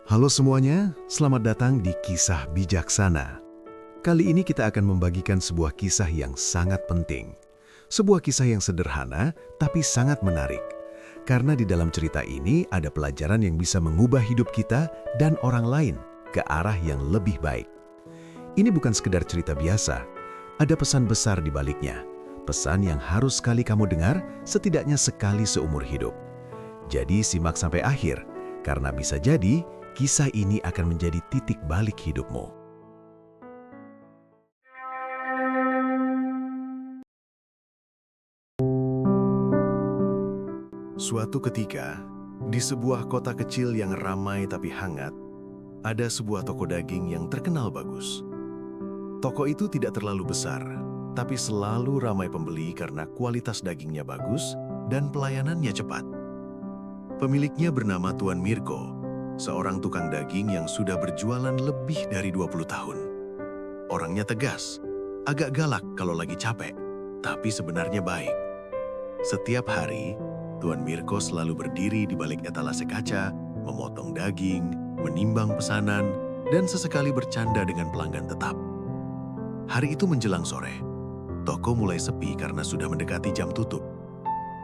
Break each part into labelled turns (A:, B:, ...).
A: Halo semuanya, selamat datang di Kisah Bijaksana. Kali ini kita akan membagikan sebuah kisah yang sangat penting. Sebuah kisah yang sederhana, tapi sangat menarik. Karena di dalam cerita ini ada pelajaran yang bisa mengubah hidup kita dan orang lain ke arah yang lebih baik. Ini bukan sekedar cerita biasa, ada pesan besar di baliknya. Pesan yang harus sekali kamu dengar, setidaknya sekali seumur hidup. Jadi simak sampai akhir, karena bisa jadi kisah ini akan menjadi titik balik hidupmu. Suatu ketika, di sebuah kota kecil yang ramai tapi hangat, ada sebuah toko daging yang terkenal bagus. Toko itu tidak terlalu besar, tapi selalu ramai pembeli karena kualitas dagingnya bagus dan pelayanannya cepat. Pemiliknya bernama Tuan Mirko, seorang tukang daging yang sudah berjualan lebih dari 20 tahun. Orangnya tegas, agak galak kalau lagi capek, tapi sebenarnya baik. Setiap hari, Tuan Mirko selalu berdiri di balik etalase kaca, memotong daging, menimbang pesanan, dan sesekali bercanda dengan pelanggan tetap. Hari itu menjelang sore, toko mulai sepi karena sudah mendekati jam tutup.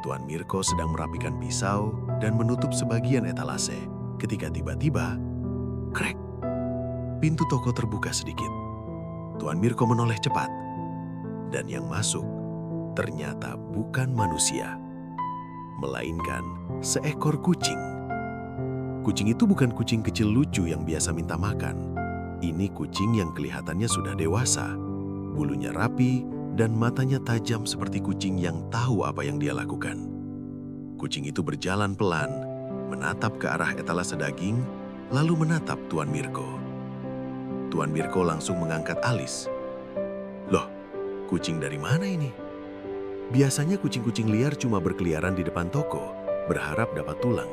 A: Tuan Mirko sedang merapikan pisau dan menutup sebagian etalase. Ketika tiba-tiba, krek, pintu toko terbuka sedikit. Tuan Mirko menoleh cepat, dan yang masuk ternyata bukan manusia, melainkan seekor kucing. Kucing itu bukan kucing kecil lucu yang biasa minta makan. Ini kucing yang kelihatannya sudah dewasa, bulunya rapi, dan matanya tajam seperti kucing yang tahu apa yang dia lakukan. Kucing itu berjalan pelan, menatap ke arah etalase daging, lalu menatap Tuan Mirko. Tuan Mirko langsung mengangkat alis. Loh, kucing dari mana ini? Biasanya kucing-kucing liar cuma berkeliaran di depan toko, berharap dapat tulang.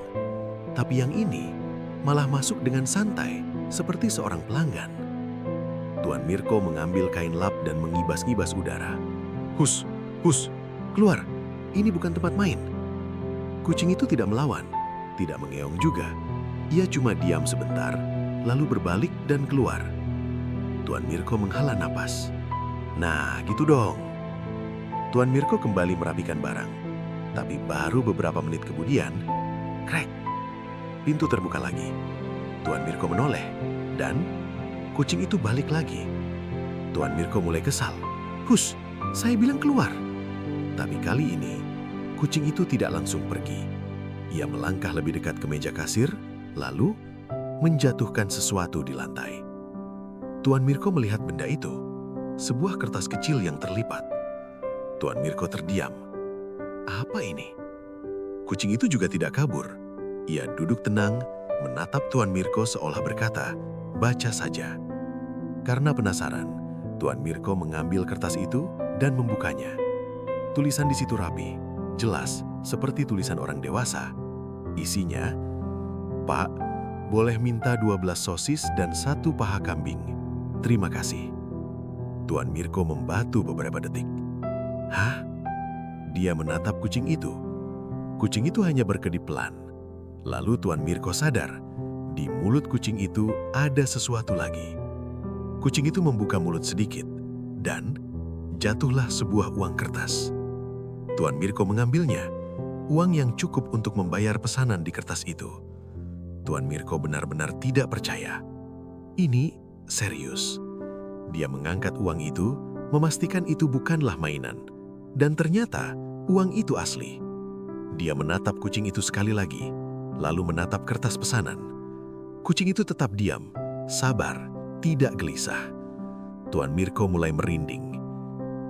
A: Tapi yang ini malah masuk dengan santai, seperti seorang pelanggan. Tuan Mirko mengambil kain lap dan mengibas-ngibas udara. Hus, keluar, ini bukan tempat main. Kucing itu tidak melawan, tidak mengeong juga. Ia cuma diam sebentar, lalu berbalik dan keluar. Tuan Mirko menghela napas. Nah, gitu dong. Tuan Mirko kembali merapikan barang. Tapi baru beberapa menit kemudian, krek, pintu terbuka lagi. Tuan Mirko menoleh, dan kucing itu balik lagi. Tuan Mirko mulai kesal. Hus, saya bilang keluar. Tapi kali ini, kucing itu tidak langsung pergi. Ia melangkah lebih dekat ke meja kasir, lalu menjatuhkan sesuatu di lantai. Tuan Mirko melihat benda itu, sebuah kertas kecil yang terlipat. Tuan Mirko terdiam. Apa ini? Kucing itu juga tidak kabur. Ia duduk tenang, menatap Tuan Mirko seolah berkata, baca saja. Karena penasaran, Tuan Mirko mengambil kertas itu dan membukanya. Tulisan di situ rapi, jelas, seperti tulisan orang dewasa. Isinya, Pak, boleh minta 12 sosis dan 1 paha kambing. Terima kasih. Tuan Mirko membatu beberapa detik. Hah? Dia menatap kucing itu. Kucing itu hanya berkedip pelan. Lalu Tuan Mirko sadar, di mulut kucing itu ada sesuatu lagi. Kucing itu membuka mulut sedikit, dan jatuhlah sebuah uang kertas. Tuan Mirko mengambilnya, uang yang cukup untuk membayar pesanan di kertas itu. Tuan Mirko benar-benar tidak percaya. Ini serius. Dia mengangkat uang itu, memastikan itu bukanlah mainan. Dan ternyata uang itu asli. Dia menatap kucing itu sekali lagi, lalu menatap kertas pesanan. Kucing itu tetap diam, sabar, tidak gelisah. Tuan Mirko mulai merinding.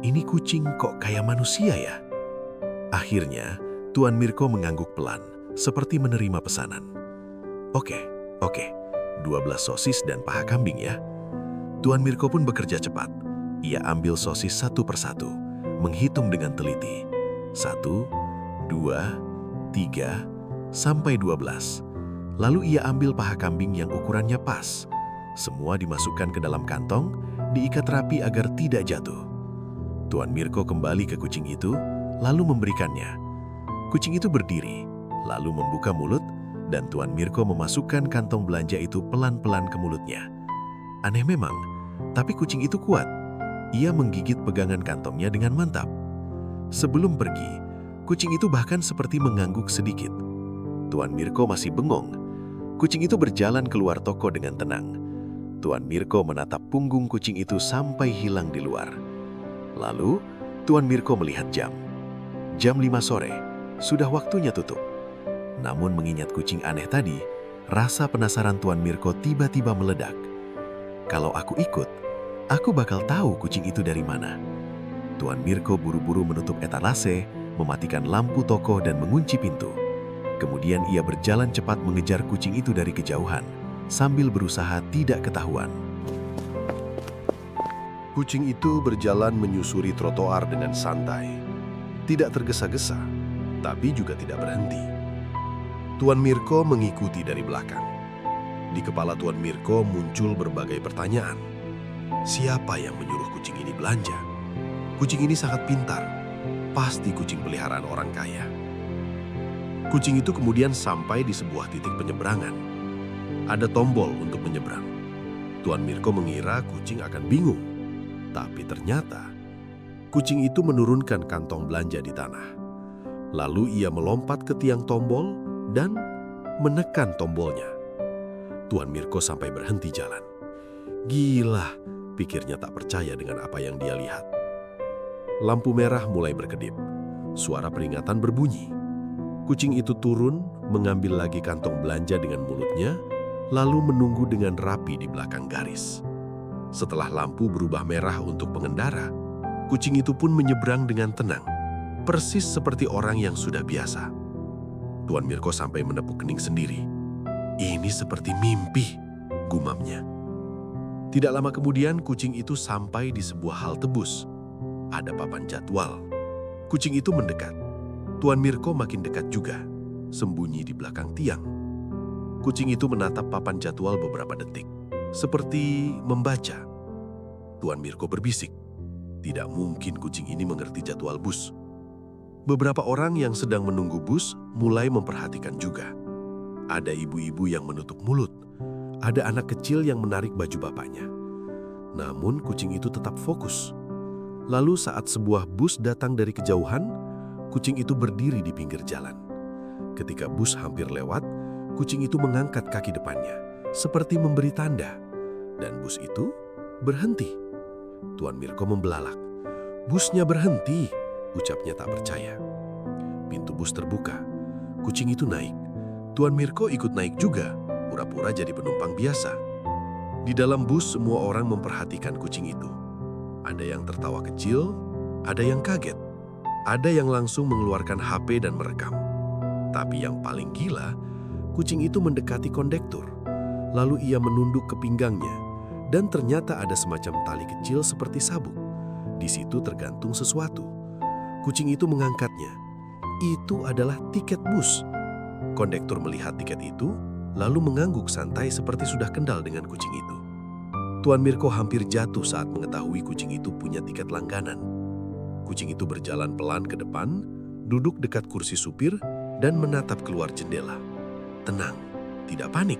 A: Ini kucing kok kayak manusia ya? Akhirnya, Tuan Mirko mengangguk pelan, seperti menerima pesanan. Oke, 12 sosis dan paha kambing ya. Tuan Mirko pun bekerja cepat. Ia ambil sosis satu persatu, menghitung dengan teliti. 1, 2, 3, sampai 12. Lalu ia ambil paha kambing yang ukurannya pas. Semua dimasukkan ke dalam kantong, diikat rapi agar tidak jatuh. Tuan Mirko kembali ke kucing itu, lalu memberikannya. Kucing itu berdiri, lalu membuka mulut, dan Tuan Mirko memasukkan kantong belanja itu pelan-pelan ke mulutnya. Aneh memang, tapi kucing itu kuat. Ia menggigit pegangan kantongnya dengan mantap. Sebelum pergi, kucing itu bahkan seperti mengangguk sedikit. Tuan Mirko masih bengong. Kucing itu berjalan keluar toko dengan tenang. Tuan Mirko menatap punggung kucing itu sampai hilang di luar. Lalu, Tuan Mirko melihat jam. Jam 5 sore, sudah waktunya tutup. Namun mengingat kucing aneh tadi, rasa penasaran Tuan Mirko tiba-tiba meledak. Kalau aku ikut, aku bakal tahu kucing itu dari mana. Tuan Mirko buru-buru menutup etalase, mematikan lampu toko dan mengunci pintu. Kemudian ia berjalan cepat mengejar kucing itu dari kejauhan, sambil berusaha tidak ketahuan.
B: Kucing itu berjalan menyusuri trotoar dengan santai. Tidak tergesa-gesa, tapi juga tidak berhenti. Tuan Mirko mengikuti dari belakang. Di kepala Tuan Mirko muncul berbagai pertanyaan. Siapa yang menyuruh kucing ini belanja? Kucing ini sangat pintar. Pasti kucing peliharaan orang kaya. Kucing itu kemudian sampai di sebuah titik penyeberangan. Ada tombol untuk menyeberang. Tuan Mirko mengira kucing akan bingung. Tapi ternyata, kucing itu menurunkan kantong belanja di tanah. Lalu ia melompat ke tiang tombol dan menekan tombolnya. Tuan Mirko sampai berhenti jalan. Gila, pikirnya tak percaya dengan apa yang dia lihat. Lampu merah mulai berkedip. Suara peringatan berbunyi. Kucing itu turun, mengambil lagi kantong belanja dengan mulutnya, lalu menunggu dengan rapi di belakang garis. Setelah lampu berubah merah untuk pengendara, kucing itu pun menyeberang dengan tenang, persis seperti orang yang sudah biasa. Tuan Mirko sampai menepuk kening sendiri. Ini seperti mimpi, gumamnya. Tidak lama kemudian kucing itu sampai di sebuah halte bus. Ada papan jadwal. Kucing itu mendekat. Tuan Mirko makin dekat juga, sembunyi di belakang tiang. Kucing itu menatap papan jadwal beberapa detik, seperti membaca. Tuan Mirko berbisik, tidak mungkin kucing ini mengerti jadwal bus. Beberapa orang yang sedang menunggu bus mulai memperhatikan juga. Ada ibu-ibu yang menutup mulut, ada anak kecil yang menarik baju bapaknya. Namun kucing itu tetap fokus. Lalu saat sebuah bus datang dari kejauhan, kucing itu berdiri di pinggir jalan. Ketika bus hampir lewat, kucing itu mengangkat kaki depannya, seperti memberi tanda. Dan bus itu berhenti. Tuan Mirko membelalak. Busnya berhenti, ucapnya tak percaya. Pintu bus terbuka. Kucing itu naik. Tuan Mirko ikut naik juga, pura-pura jadi penumpang biasa. Di dalam bus semua orang memperhatikan kucing itu. Ada yang tertawa kecil, ada yang kaget. Ada yang langsung mengeluarkan HP dan merekam. Tapi yang paling gila, kucing itu mendekati kondektur. Lalu ia menunduk ke pinggangnya, dan ternyata ada semacam tali kecil seperti sabuk. Di situ tergantung sesuatu. Kucing itu mengangkatnya. Itu adalah tiket bus. Kondektur melihat tiket itu, lalu mengangguk santai seperti sudah kenal dengan kucing itu. Tuan Mirko hampir jatuh saat mengetahui kucing itu punya tiket langganan. Kucing itu berjalan pelan ke depan, duduk dekat kursi supir, dan menatap keluar jendela. Tenang, tidak panik,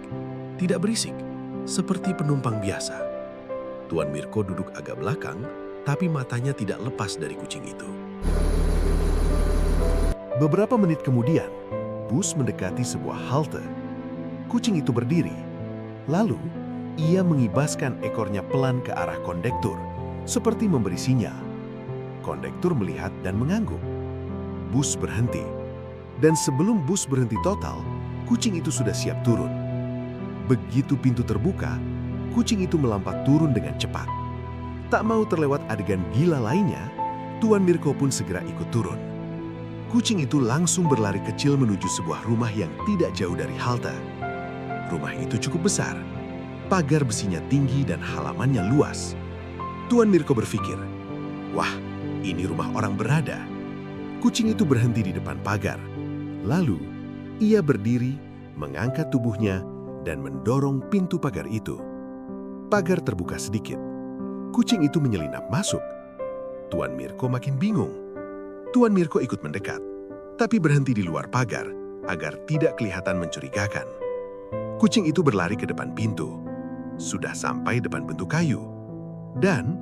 B: tidak berisik, seperti penumpang biasa. Tuan Mirko duduk agak belakang, tapi matanya tidak lepas dari kucing itu.
A: Beberapa menit kemudian, bus mendekati sebuah halte. Kucing itu berdiri. Lalu, ia mengibaskan ekornya pelan ke arah kondektur, seperti memberi sinyal. Kondektur melihat dan mengangguk. Bus berhenti. Dan sebelum bus berhenti total, kucing itu sudah siap turun. Begitu pintu terbuka, kucing itu melompat turun dengan cepat. Tak mau terlewat adegan gila lainnya, Tuan Mirko pun segera ikut turun. Kucing itu langsung berlari kecil menuju sebuah rumah yang tidak jauh dari halte. Rumah itu cukup besar. Pagar besinya tinggi dan halamannya luas. Tuan Mirko berpikir, wah, ini rumah orang berada. Kucing itu berhenti di depan pagar. Lalu, ia berdiri, mengangkat tubuhnya, dan mendorong pintu pagar itu. Pagar terbuka sedikit. Kucing itu menyelinap masuk. Tuan Mirko makin bingung. Tuan Mirko ikut mendekat, tapi berhenti di luar pagar,
B: agar tidak kelihatan mencurigakan. Kucing itu berlari ke depan pintu. Sudah sampai depan pintu kayu. Dan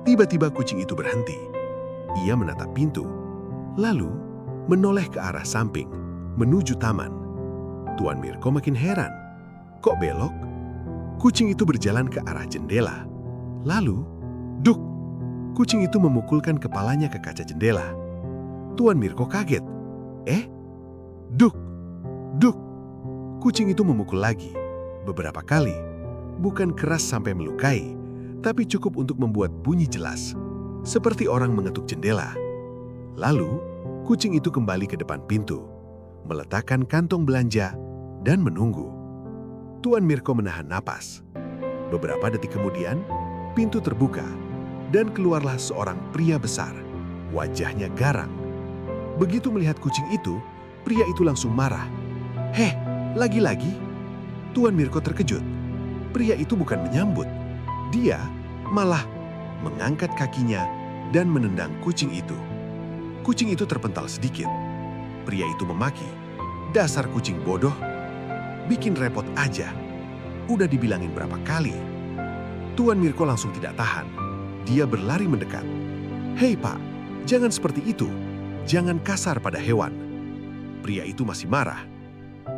B: tiba-tiba kucing itu berhenti. Ia menatap pintu, lalu menoleh ke arah samping, menuju taman. Tuan Mirko makin heran. Kok belok? Kucing itu berjalan ke arah jendela. Lalu, duk! Kucing itu memukulkan kepalanya ke kaca jendela. Tuan Mirko kaget. Duk! Duk! Kucing itu memukul lagi. Beberapa kali. Bukan keras sampai melukai, tapi cukup untuk membuat bunyi jelas. Seperti orang mengetuk jendela. Lalu, kucing itu kembali ke depan pintu, meletakkan kantong belanja, dan menunggu. Tuan Mirko menahan napas. Beberapa detik kemudian, pintu terbuka, dan keluarlah seorang pria besar. Wajahnya garang. Begitu melihat kucing itu, pria itu langsung marah. "Heh, lagi-lagi?" Tuan Mirko terkejut. Pria itu bukan menyambut. Dia malah mengangkat kakinya dan menendang kucing itu. Kucing itu terpental sedikit. Pria itu memaki, "Dasar kucing bodoh. Bikin repot aja. Udah dibilangin berapa kali." Tuan Mirko langsung tidak tahan. Dia berlari mendekat. "Hei Pak, jangan seperti itu. Jangan kasar pada hewan." Pria itu masih marah.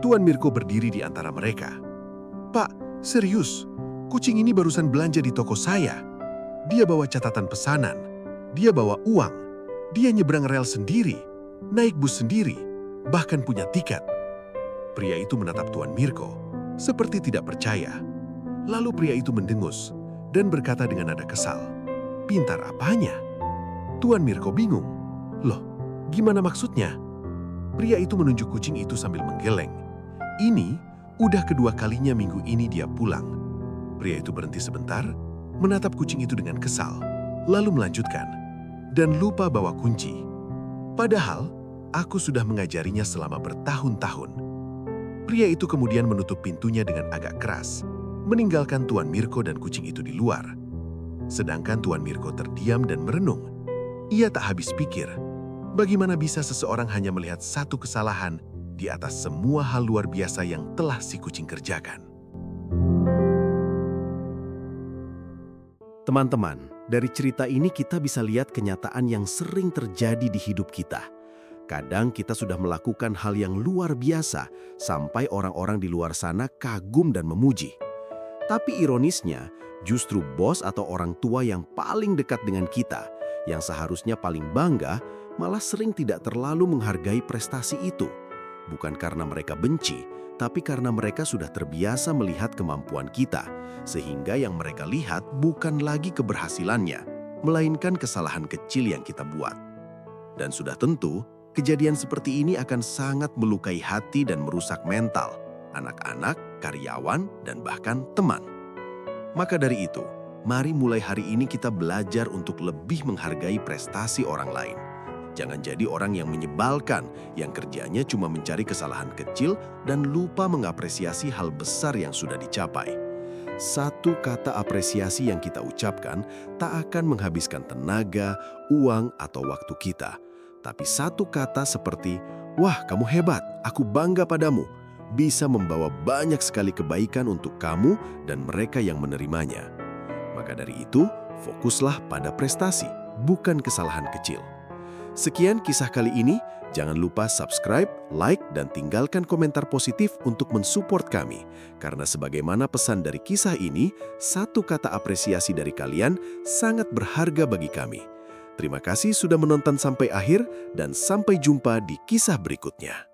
B: Tuan Mirko berdiri di antara mereka. "Pak, serius, kucing ini barusan belanja di toko saya. Dia bawa catatan pesanan. Dia bawa uang. Dia nyebrang rel sendiri, naik bus sendiri, bahkan punya tiket." Pria itu menatap Tuan Mirko, seperti tidak percaya. Lalu pria itu mendengus dan berkata dengan nada kesal, "Pintar apanya?" Tuan Mirko bingung. "Loh, gimana maksudnya?" Pria itu menunjuk kucing itu sambil menggeleng. Ini udah kedua kalinya minggu ini dia pulang. Pria itu berhenti sebentar, menatap kucing itu dengan kesal, lalu melanjutkan, "Dan lupa bawa kunci. Padahal, aku sudah mengajarinya selama bertahun-tahun." Pria itu kemudian menutup pintunya dengan agak keras, meninggalkan Tuan Mirko dan kucing itu di luar. Sedangkan Tuan Mirko terdiam dan merenung. Ia tak habis pikir, bagaimana bisa seseorang hanya melihat satu kesalahan di atas semua hal luar biasa yang telah si kucing kerjakan.
C: Teman-teman, dari cerita ini kita bisa lihat kenyataan yang sering terjadi di hidup kita. Kadang kita sudah melakukan hal yang luar biasa sampai orang-orang di luar sana kagum dan memuji. Tapi ironisnya, justru bos atau orang tua yang paling dekat dengan kita, yang seharusnya paling bangga, malah sering tidak terlalu menghargai prestasi itu. Bukan karena mereka benci, tapi karena mereka sudah terbiasa melihat kemampuan kita, sehingga yang mereka lihat bukan lagi keberhasilannya, melainkan kesalahan kecil yang kita buat. Dan sudah tentu, kejadian seperti ini akan sangat melukai hati dan merusak mental anak-anak, karyawan, dan bahkan teman. Maka dari itu, mari mulai hari ini kita belajar untuk lebih menghargai prestasi orang lain. Jangan jadi orang yang menyebalkan, yang kerjanya cuma mencari kesalahan kecil dan lupa mengapresiasi hal besar yang sudah dicapai. Satu kata apresiasi yang kita ucapkan tak akan menghabiskan tenaga, uang, atau waktu kita. Tapi satu kata seperti, "Wah, kamu hebat, aku bangga padamu," bisa membawa banyak sekali kebaikan untuk kamu dan mereka yang menerimanya. Maka dari itu, fokuslah pada prestasi, bukan kesalahan kecil. Sekian kisah kali ini, jangan lupa subscribe, like, dan tinggalkan komentar positif untuk mensupport kami. Karena sebagaimana pesan dari kisah ini, satu kata apresiasi dari kalian sangat berharga bagi kami. Terima kasih sudah menonton sampai akhir dan sampai jumpa di kisah berikutnya.